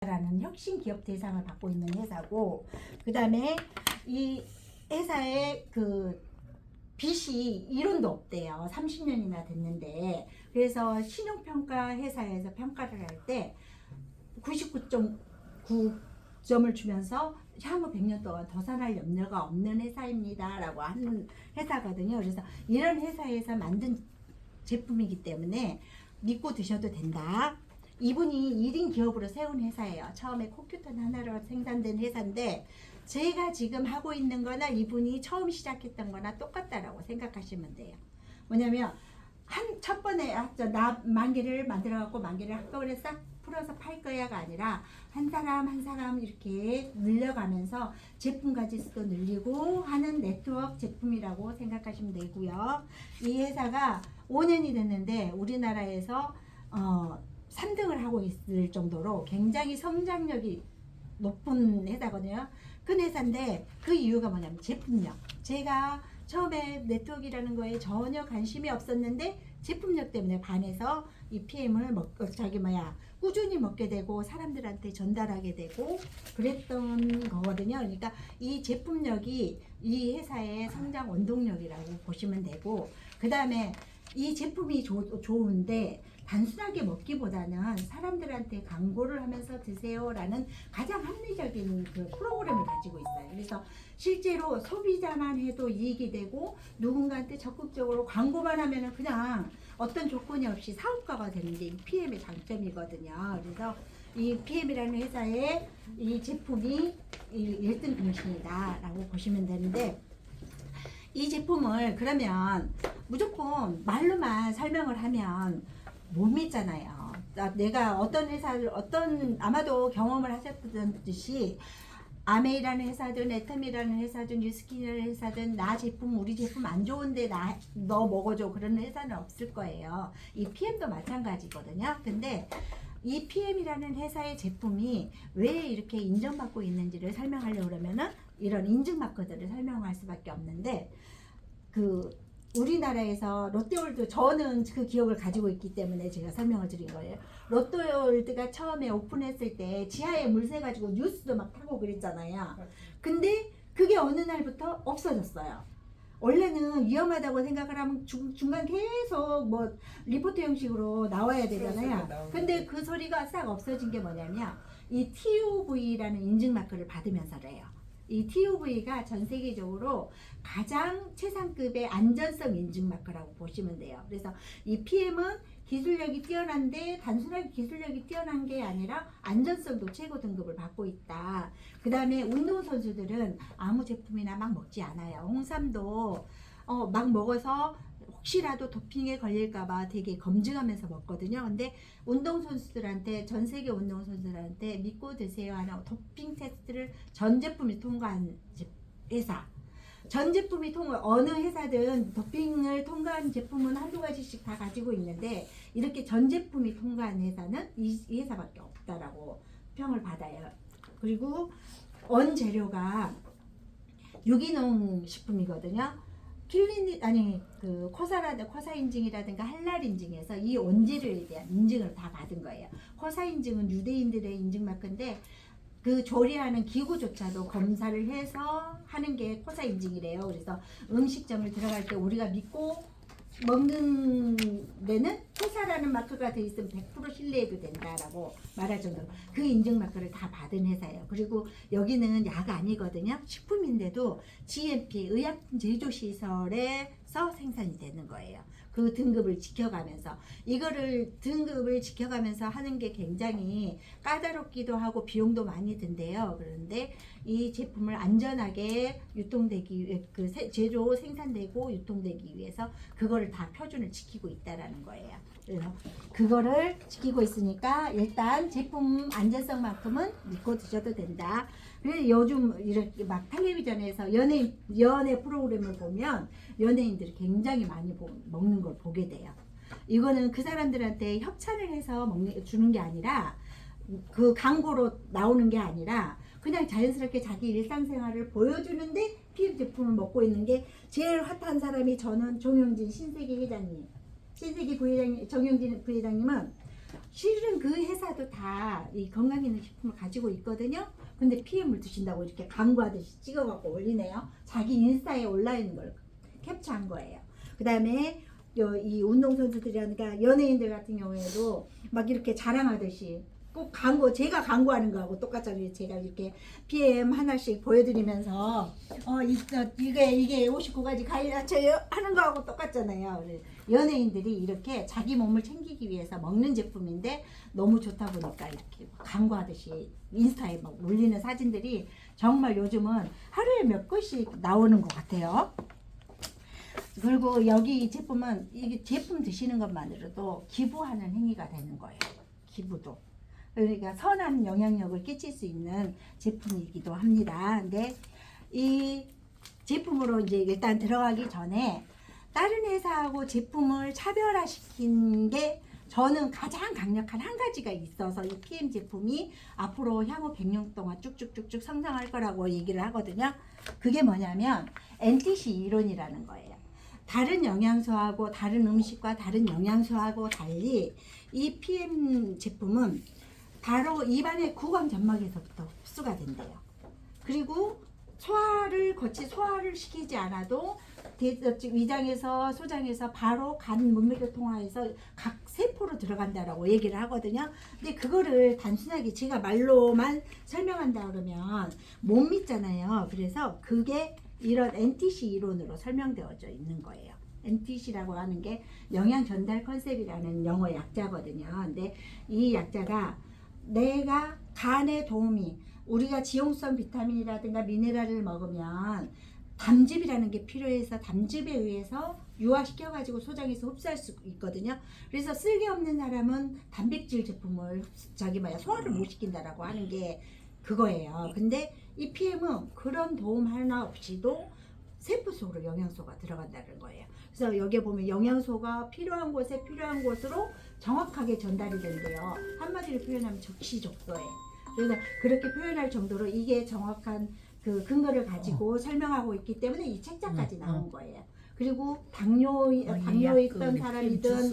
라는 혁신 기업 대상을 받고 있는 회사고, 그 다음에 이 회사의 그 빚이 1원도 없대요. 30년이나 됐는데. 그래서 신용평가 회사에서 평가를 할 때 99.9점을 주면서 향후 100년 동안 더산할 염려가 없는 회사입니다 라고 하는 회사거든요. 그래서 이런 회사에서 만든 제품이기 때문에 믿고 드셔도 된다. 이분이 1인 기업으로 세운 회사예요. 처음에 컴퓨터 하나로 생산된 회사인데, 제가 지금 하고 있는 거나 이분이 처음 시작했던 거나 똑같다라고 생각하시면 돼요. 뭐냐면 첫 번에 나 만개를 만들어 갖고 만개를 한꺼번에 싹 풀어서 팔 거야가 아니라 한 사람 한 사람 이렇게 늘려가면서 제품 가지수도 늘리고 하는 네트워크 제품이라고 생각하시면 되고요. 이 회사가 5년이 됐는데 우리나라에서 3등을 하고 있을 정도로 굉장히 성장력이 높은 회사거든요. 큰 회사인데 그 이유가 뭐냐면 제품력. 제가 처음에 네트워크라는 거에 전혀 관심이 없었는데 제품력 때문에 반해서 이 PM을 꾸준히 먹게 되고 사람들한테 전달하게 되고 그랬던 거거든요. 그러니까 이 제품력이 이 회사의 성장 원동력이라고 보시면 되고, 그 다음에 이 제품이 좋은데 단순하게 먹기보다는 사람들한테 광고를 하면서 드세요라는 가장 합리적인 그 프로그램을 가지고 있어요. 그래서 실제로 소비자만 해도 이익이 되고 누군가한테 적극적으로 광고만 하면은 그냥 어떤 조건이 없이 사업가가 되는 게 이 PM의 장점이거든요. 그래서 이 PM이라는 회사의 이 제품이 1등 공신이다라고 보시면 되는데, 이 제품을 그러면 무조건 말로만 설명을 하면 못 믿잖아요. 내가 어떤 회사를 아마도 경험을 하셨듯이 아메이라는 회사든 애텀이라는 회사든 뉴스킨이라는 회사든 우리 제품 안 좋은데 너 먹어줘 그런 회사는 없을 거예요. 이 PM도 마찬가지거든요. 근데 이 PM이라는 회사의 제품이 왜 이렇게 인정받고 있는지를 설명하려고 그러면은 이런 인증 마크들을 설명할 수밖에 없는데, 우리나라에서 롯데월드, 저는 그 기억을 가지고 있기 때문에 제가 설명을 드린 거예요. 롯데월드가 처음에 오픈했을 때 지하에 물 새가지고 뉴스도 막 타고 그랬잖아요. 근데 그게 어느 날부터 없어졌어요. 원래는 위험하다고 생각을 하면 중간 계속 리포트 형식으로 나와야 되잖아요. 근데 그 소리가 싹 없어진 게 뭐냐면 이 TUV라는 인증 마크를 받으면서래요. 이 TUV가 전 세계적으로 가장 최상급의 안전성 인증 마크라고 보시면 돼요. 그래서 이 PM은 기술력이 뛰어난데 단순하게 기술력이 뛰어난 게 아니라 안전성도 최고 등급을 받고 있다. 그 다음에 운동선수들은 아무 제품이나 막 먹지 않아요. 홍삼도 막 먹어서 혹시라도 도핑에 걸릴까봐 되게 검증하면서 먹거든요. 근데 운동선수들한테, 전 세계 운동선수들한테 믿고 드세요 하는 도핑 테스트를 전 제품이 통과한 회사. 전 제품이 어느 회사든 도핑을 통과한 제품은 한두 가지씩 다 가지고 있는데 이렇게 전 제품이 통과한 회사는 이 회사밖에 없다라고 평을 받아요. 그리고 원재료가 유기농 식품이거든요. 코사 인증이라든가 할랄 인증에서 이 원재료에 대한 인증을 다 받은 거예요. 코사 인증은 유대인들의 인증 마크인데 그 조리하는 기구조차도 검사를 해서 하는 게 코사 인증이래요. 그래서 음식점을 들어갈 때 우리가 믿고 먹는 데는 코사라는 마크가 돼 있으면 100% 신뢰해도 된다라고 말할 정도로 그 인증 마크를 다 받은 회사예요. 그리고 여기는 약 아니거든요. 식품인데도 GMP 의약품 제조시설에서 생산이 되는 거예요. 그 등급을 지켜가면서 등급을 지켜가면서 하는 게 굉장히 까다롭기도 하고 비용도 많이 든대요. 그런데 이 제품을 안전하게 제조 생산되고 유통되기 위해서 그거를 다 표준을 지키고 있다라는 거예요. 그래서 그거를 지키고 있으니까 일단 제품 안전성만큼은 믿고 드셔도 된다. 그래서 요즘 이렇게 막 텔레비전에서 연애 프로그램을 보면 연예인들이 굉장히 많이 먹는 걸 보게 돼요. 이거는 그 사람들한테 협찬을 해서 주는 게 아니라 그 광고로 나오는 게 아니라 그냥 자연스럽게 자기 일상생활을 보여주는데 PM 제품을 먹고 있는 게 제일 핫한 사람이 저는 정용진 신세계 부회장님. 정용진 부회장님은 실은 그 회사도 다 이 건강기능식품을 가지고 있거든요. 근데 PM을 드신다고 이렇게 광고하듯이 찍어갖고 올리네요. 자기 인스타에 올라있는 걸 캡처한 거예요. 그 다음에 이 운동선수들이라든가 연예인들 같은 경우에도 막 이렇게 자랑하듯이 꼭 광고, 제가 광고하는 거하고 똑같잖아요. 제가 이렇게 PM 하나씩 보여드리면서 이게 59가지 과일 야채 하는 거하고 똑같잖아요. 연예인들이 이렇게 자기 몸을 챙기기 위해서 먹는 제품인데 너무 좋다 보니까 이렇게 광고하듯이 인스타에 막 올리는 사진들이 정말 요즘은 하루에 몇 건씩 나오는 것 같아요. 그리고 여기 이 제품은 이게 제품 드시는 것만으로도 기부하는 행위가 되는 거예요. 기부도. 그러니까 선한 영향력을 끼칠 수 있는 제품이기도 합니다. 근데 이 제품으로 이제 일단 들어가기 전에 다른 회사하고 제품을 차별화시킨 게 저는 가장 강력한 한 가지가 있어서 이 PM 제품이 앞으로 향후 100년 동안 쭉쭉쭉쭉 성장할 거라고 얘기를 하거든요. 그게 뭐냐면 NTC 이론이라는 거예요. 다른 영양소하고 다른 음식과 다른 영양소하고 달리 이 PM 제품은 바로 입안의 구강 점막에서부터 흡수가 된대요. 그리고 소화를 시키지 않아도 위장에서 소장에서 바로 간 문맥을 통해서 각 세포로 들어간다라고 얘기를 하거든요. 근데 그거를 단순하게 제가 말로만 설명한다 그러면 못 믿잖아요. 그래서 그게 이런 NTC 이론으로 설명되어져 있는 거예요. NTC라고 하는 게 영양 전달 컨셉이라는 영어 약자거든요. 근데 이 약자가 내가 간에 도움이, 우리가 지용성 비타민이라든가 미네랄을 먹으면 담즙이라는 게 필요해서 담즙에 의해서 유화시켜 가지고 소장에서 흡수할 수 있거든요. 그래서 쓸개 없는 사람은 단백질 제품을 소화를 못 시킨다라고 하는 게 그거예요. 근데 이 PM은 그런 도움 하나 없이도 세포 속으로 영양소가 들어간다는 거예요. 그래서 여기에 보면 영양소가 필요한 곳에 필요한 곳으로 정확하게 전달이 된대요. 한마디로 표현하면 적시적소에. 그래서 그렇게 표현할 정도로 이게 정확한 그 근거를 가지고 설명하고 있기 때문에 이 책자까지 나온 거예요. 그리고 당뇨 있던 사람이든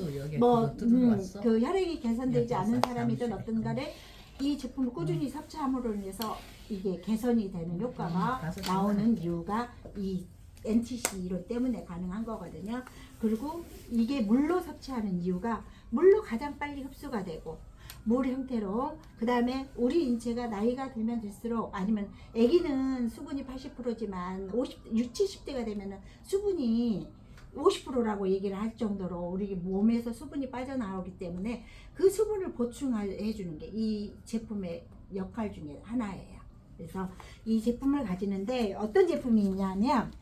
그 혈액이 개선되지 않은 사람이든 어떤 간에 이 제품을 꾸준히 섭취함으로 인해서 이게 개선이 되는 효과가 나오는 이유가 이 NTC 이론 때문에 가능한 거거든요. 그리고 이게 물로 섭취하는 이유가 물로 가장 빨리 흡수가 되고 물 형태로, 그 다음에 우리 인체가 나이가 들면 들수록, 아니면 아기는 수분이 80%지만 60, 70대가 되면은 수분이 50%라고 얘기를 할 정도로 우리 몸에서 수분이 빠져나오기 때문에 그 수분을 보충해 주는 게 이 제품의 역할 중에 하나예요. 그래서 이 제품을 가지는데 어떤 제품이 있냐면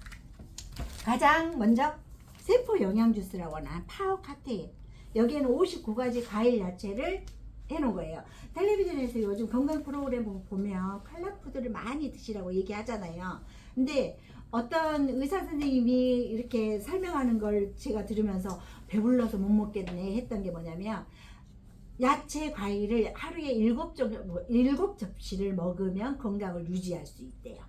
가장 먼저 세포 영양 주스라고 하는 파워 카테인, 여기에는 59가지 과일 야채를 해놓은 거예요. 텔레비전에서 요즘 건강 프로그램 보면 칼라푸드를 많이 드시라고 얘기하잖아요. 근데 어떤 의사 선생님이 이렇게 설명하는 걸 제가 들으면서 배불러서 못 먹겠네 했던 게 뭐냐면, 야채 과일을 하루에 7접시를 먹으면 건강을 유지할 수 있대요.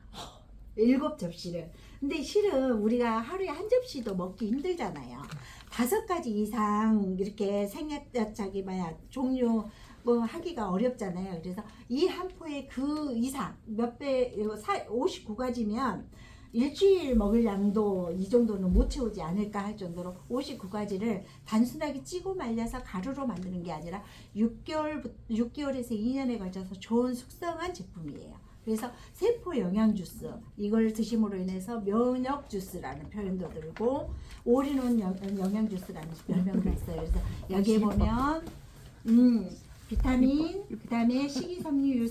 7접시를. 근데 실은 우리가 하루에 한 접시도 먹기 힘들잖아요. 5가지 이상 이렇게 종류 하기가 어렵잖아요. 그래서 이 한 포에 그 이상 몇 배, 59가지면 일주일 먹을 양도 이 정도는 못 채우지 않을까 할 정도로 59가지를 단순하게 찌고 말려서 가루로 만드는 게 아니라 6개월에서 2년에 걸쳐서 좋은 숙성한 제품이에요. 그래서 세포 영양 주스, 이걸 드심으로 인해서 면역 주스라는 표현도 들고 올인원 영양 주스라는 별명도 있어요. 그래서 여기에 보면 비타민, 그 다음에 식이섬유,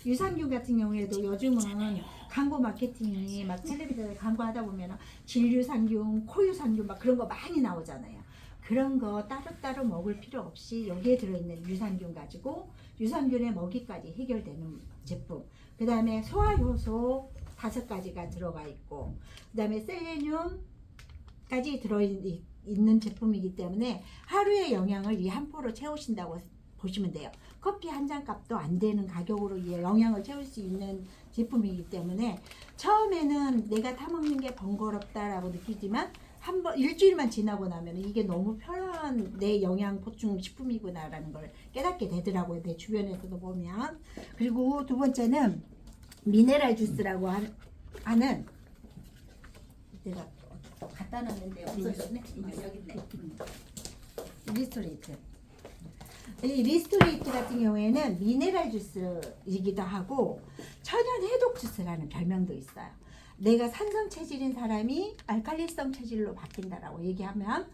유산균 같은 경우에도 요즘은 광고 마케팅이 막 텔레비전에 광고하다 보면 질유산균, 코유산균 막 그런 거 많이 나오잖아요. 그런 거 따로따로 먹을 필요 없이 여기에 들어있는 유산균 가지고 유산균의 먹이까지 해결되는 제품. 그 다음에 소화효소 5가지가 들어가 있고, 그 다음에 셀레늄까지 들어있는 제품이기 때문에 하루의 영양을 이 한 포로 채우신다고 보시면 돼요. 커피 한 잔 값도 안 되는 가격으로 이 영양을 채울 수 있는 제품이기 때문에 처음에는 내가 타먹는 게 번거롭다라고 느끼지만 한 번 일주일만 지나고 나면 이게 너무 편한 내 영양 보충 식품이구나라는 걸 깨닫게 되더라고요. 내 주변에서도 보면. 그리고 두 번째는 미네랄 주스라고 하는 내가 갖다 놨는데 없어졌네. 여기 있네. 리스토레이트. 이 리스토레이트 같은 경우에는 미네랄 주스이기도 하고 천연 해독 주스라는 별명도 있어요. 내가 산성 체질인 사람이 알칼리성 체질로 바뀐다라고 얘기하면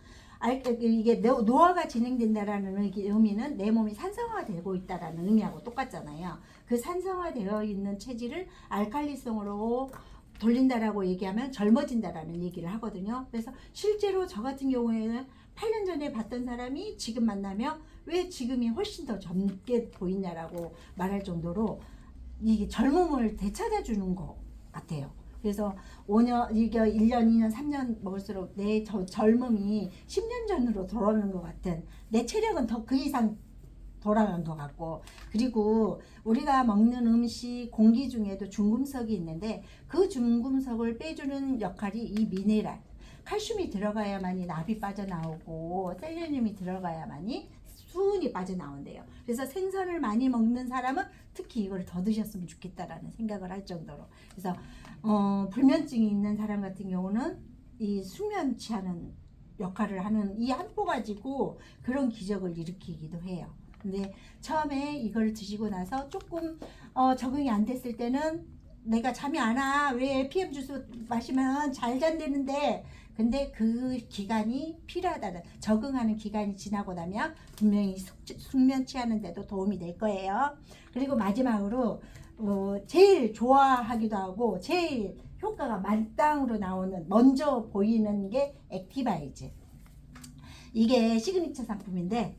이게 노화가 진행된다라는 의미는 내 몸이 산성화되고 있다라는 의미하고 똑같잖아요. 그 산성화되어 있는 체질을 알칼리성으로 돌린다라고 얘기하면 젊어진다라는 얘기를 하거든요. 그래서 실제로 저 같은 경우에는 8년 전에 봤던 사람이 지금 만나면 왜 지금이 훨씬 더 젊게 보이냐라고 말할 정도로 이게 젊음을 되찾아주는 것 같아요. 그래서 5년, 이게 1년, 2년, 3년 먹을수록 내 젊음이 10년 전으로 돌아오는 것 같은, 내 체력은 더 그 이상 돌아간 것 같고, 그리고 우리가 먹는 음식, 공기 중에도 중금속이 있는데 그 중금속을 빼주는 역할이 이 미네랄, 칼슘이 들어가야만이 납이 빠져나오고 셀레늄이 들어가야만이 수은이 빠져나온대요. 그래서 생선을 많이 먹는 사람은 특히 이걸 더 드셨으면 좋겠다라는 생각을 할 정도로. 그래서 불면증이 있는 사람 같은 경우는 이 수면 취하는 역할을 하는 이 한 포 가지고 그런 기적을 일으키기도 해요. 근데 처음에 이걸 드시고 나서 조금 적응이 안 됐을 때는 내가 잠이 안 와. 왜 PM 주스 마시면 잘 잔대는데, 근데 그 기간이 필요하다는, 적응하는 기간이 지나고 나면 분명히 숙면 취하는데도 도움이 될 거예요. 그리고 마지막으로 제일 좋아하기도 하고 제일 효과가 만땅으로 나오는, 먼저 보이는 게 액티바이즈. 이게 시그니처 상품인데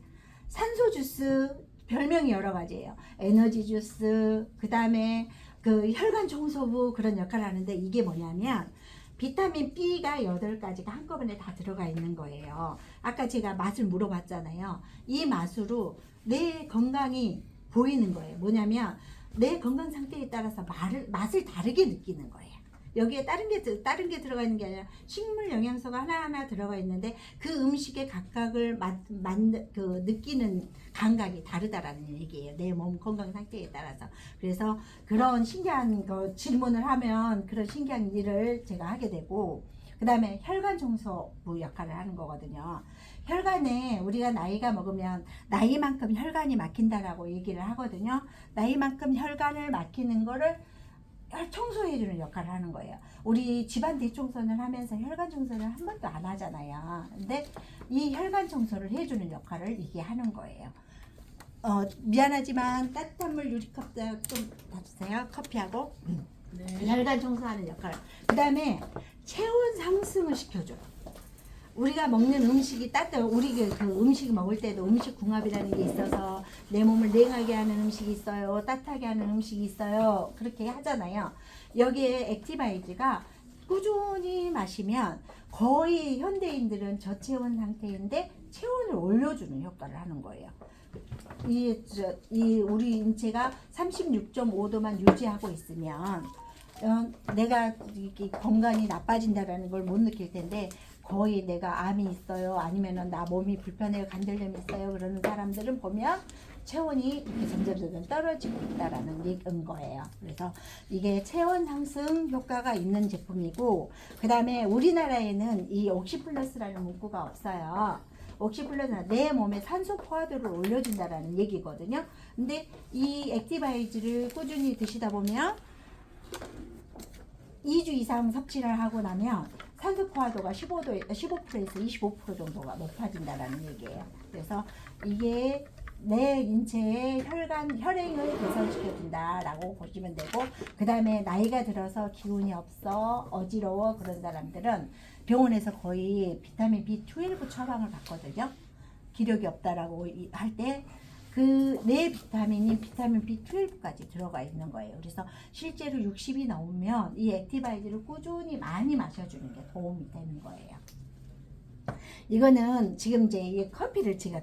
산소 주스 별명이 여러 가지예요. 에너지 주스, 그 다음에 그 혈관 청소부 그런 역할을 하는데, 이게 뭐냐면 비타민 B가 8가지가 한꺼번에 다 들어가 있는 거예요. 아까 제가 맛을 물어봤잖아요. 이 맛으로 내 건강이 보이는 거예요. 뭐냐면 내 건강 상태에 따라서 맛을 다르게 느끼는 거예요. 여기에 다른 게 들어가 있는 게 아니라 식물 영양소가 하나하나 들어가 있는데 그 음식의 각각을 그 느끼는 감각이 다르다라는 얘기예요. 내 몸 건강 상태에 따라서. 그래서 그런 신기한 거 질문을 하면 그런 신기한 일을 제가 하게 되고, 그 다음에 혈관 청소부 역할을 하는 거거든요. 혈관에 우리가 나이가 먹으면 나이만큼 혈관이 막힌다라고 얘기를 하거든요. 나이만큼 혈관을 막히는 거를 청소해주는 역할을 하는 거예요. 우리 집안 대청소를 하면서 혈관 청소를 한 번도 안 하잖아요. 근데 이 혈관 청소를 해주는 역할을 이게 하는 거예요. 미안하지만 따뜻한 물 유리컵 좀 봐주세요. 커피하고. 네. 혈관 청소하는 역할. 그 다음에 체온 상승을 시켜줘요. 우리가 먹는 음식이 우리 그 음식 먹을 때도 음식 궁합이라는 게 있어서 내 몸을 냉하게 하는 음식이 있어요, 따뜻하게 하는 음식이 있어요, 그렇게 하잖아요. 여기에 액티바이즈가 꾸준히 마시면 거의 현대인들은 저체온 상태인데 체온을 올려주는 효과를 하는 거예요. 우리 인체가 36.5도만 유지하고 있으면 내가 건강이 나빠진다라는 걸 못 느낄 텐데, 거의 내가 암이 있어요, 아니면은 나 몸이 불편해요, 관절염이 있어요, 그러는 사람들은 보면 체온이 이렇게 점점 떨어지고 있다라는 거예요. 그래서 이게 체온 상승 효과가 있는 제품이고, 그 다음에 우리나라에는 이 옥시플러스라는 문구가 없어요. 옥시플러스는 내 몸의 산소 포화도를 올려준다라는 얘기거든요. 근데 이 액티바이즈를 꾸준히 드시다 보면 2주 이상 섭취를 하고 나면 산소 포화도가 15%에서 25% 정도가 높아진다라는 얘기예요. 그래서 이게 내 인체의 혈행을 개선시켜준다라고 보시면 되고, 그 다음에 나이가 들어서 기운이 없어, 어지러워 그런 사람들은 병원에서 거의 비타민 B12 처방을 받거든요. 기력이 없다라고 할 때 그 내 비타민이 비타민 B12까지 들어가 있는 거예요. 그래서 실제로 60이 넘으면 이 액티바이즈를 꾸준히 많이 마셔주는 게 도움이 되는 거예요. 이거는 지금 이제 이 커피를 제가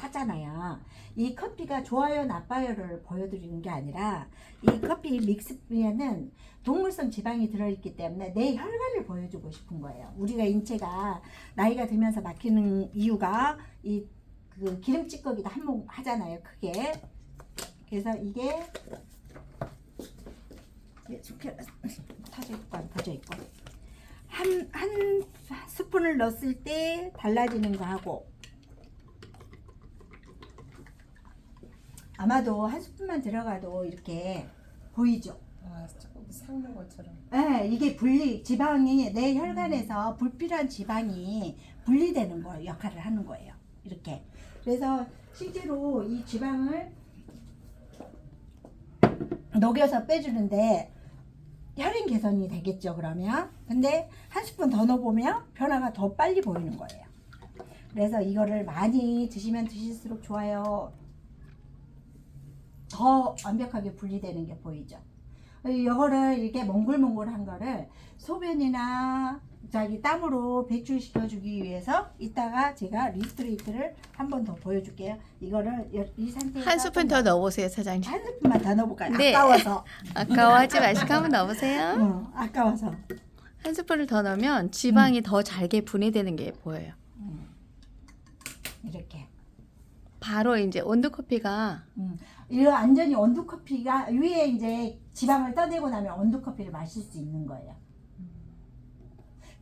타잖아요. 이 커피가 좋아요 나빠요를 보여드리는 게 아니라 이 커피 믹스에는 동물성 지방이 들어있기 때문에 내 혈관을 보여주고 싶은 거예요. 우리가 인체가 나이가 들면서 막히는 이유가 이 그 기름 찌꺼기도 한몫 하잖아요. 크게. 그래서 이게 터져 있고 안 터져 있고 한 스푼을 넣었을 때 달라지는 거 하고 아마도 한 스푼만 들어가도 이렇게 보이죠. 아, 조금 삭는 것처럼. 네, 이게 지방이 내 혈관에서 불필요한 지방이 분리되는 거 역할을 하는 거예요. 이렇게. 그래서 실제로 이 지방을 녹여서 빼주는데 혈행 개선이 되겠죠. 그러면 근데 한 스푼 더 넣어보면 변화가 더 빨리 보이는 거예요. 그래서 이거를 많이 드시면 드실수록 좋아요. 더 완벽하게 분리되는 게 보이죠. 이거를 이렇게 몽글몽글한 거를 소변이나 자기 땀으로 배출시켜주기 위해서 이따가 제가 리스트레이트를 한 번 더 보여줄게요. 이거를 이 상태에서 한 스푼 더 넣어보세요, 사장님. 한 스푼만 더 넣어볼까요? 네. 아까워서. 아까워하지 마시고 한번 넣어보세요. 아까워서. 한 스푼을 더 넣으면 지방이 더 잘게 분해되는 게 보여요. 이렇게. 바로 이제 온도 커피가 이거 완전히 원두 커피가 위에 이제 지방을 떠내고 나면 원두 커피를 마실 수 있는 거예요.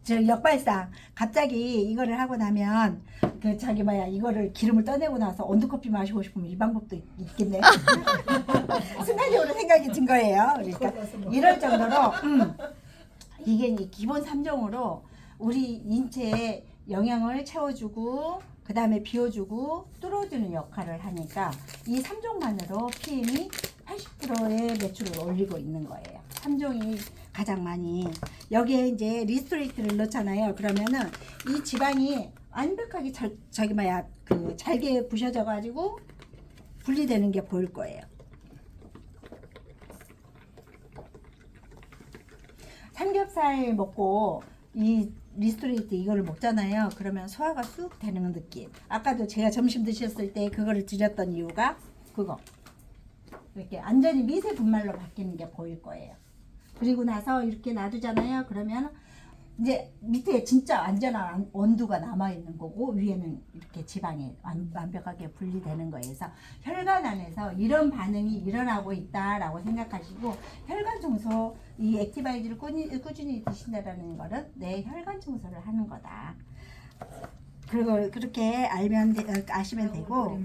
저 역발상 갑자기 이거를 하고 나면 그 저기 뭐야 이거를 기름을 떠내고 나서 원두 커피 마시고 싶으면 이 방법도 있겠네. 순간적으로 생각이 든 거예요. 그러니까 이럴 정도로 이게 이제 기본 3종으로 우리 인체에 영양을 채워주고 그 다음에 비워주고 뚫어주는 역할을 하니까 이 3종만으로 PM이 80%의 매출을 올리고 있는 거예요. 3종이 가장 많이. 여기에 이제 리스토레이트를 넣잖아요. 그러면은 이 지방이 완벽하게 잘게 부셔져 가지고 분리되는 게 보일 거예요. 삼겹살 먹고 이 리스토레이트 이거를 먹잖아요. 그러면 소화가 쑥 되는 느낌. 아까도 제가 점심 드셨을 때 그거를 드렸던 이유가 그거. 이렇게 완전히 미세 분말로 바뀌는 게 보일 거예요. 그리고 나서 이렇게 놔두잖아요. 그러면 이제 밑에 진짜 완전한 원두가 남아 있는 거고 위에는 이렇게 지방이 완벽하게 분리되는 거예요. 그래서 혈관 안에서 이런 반응이 일어나고 있다라고 생각하시고 혈관 청소 이 액티바이즈를 꾸준히 드신다라는 거는 내 혈관 청소를 하는 거다. 그리고 그렇게 아시면 되고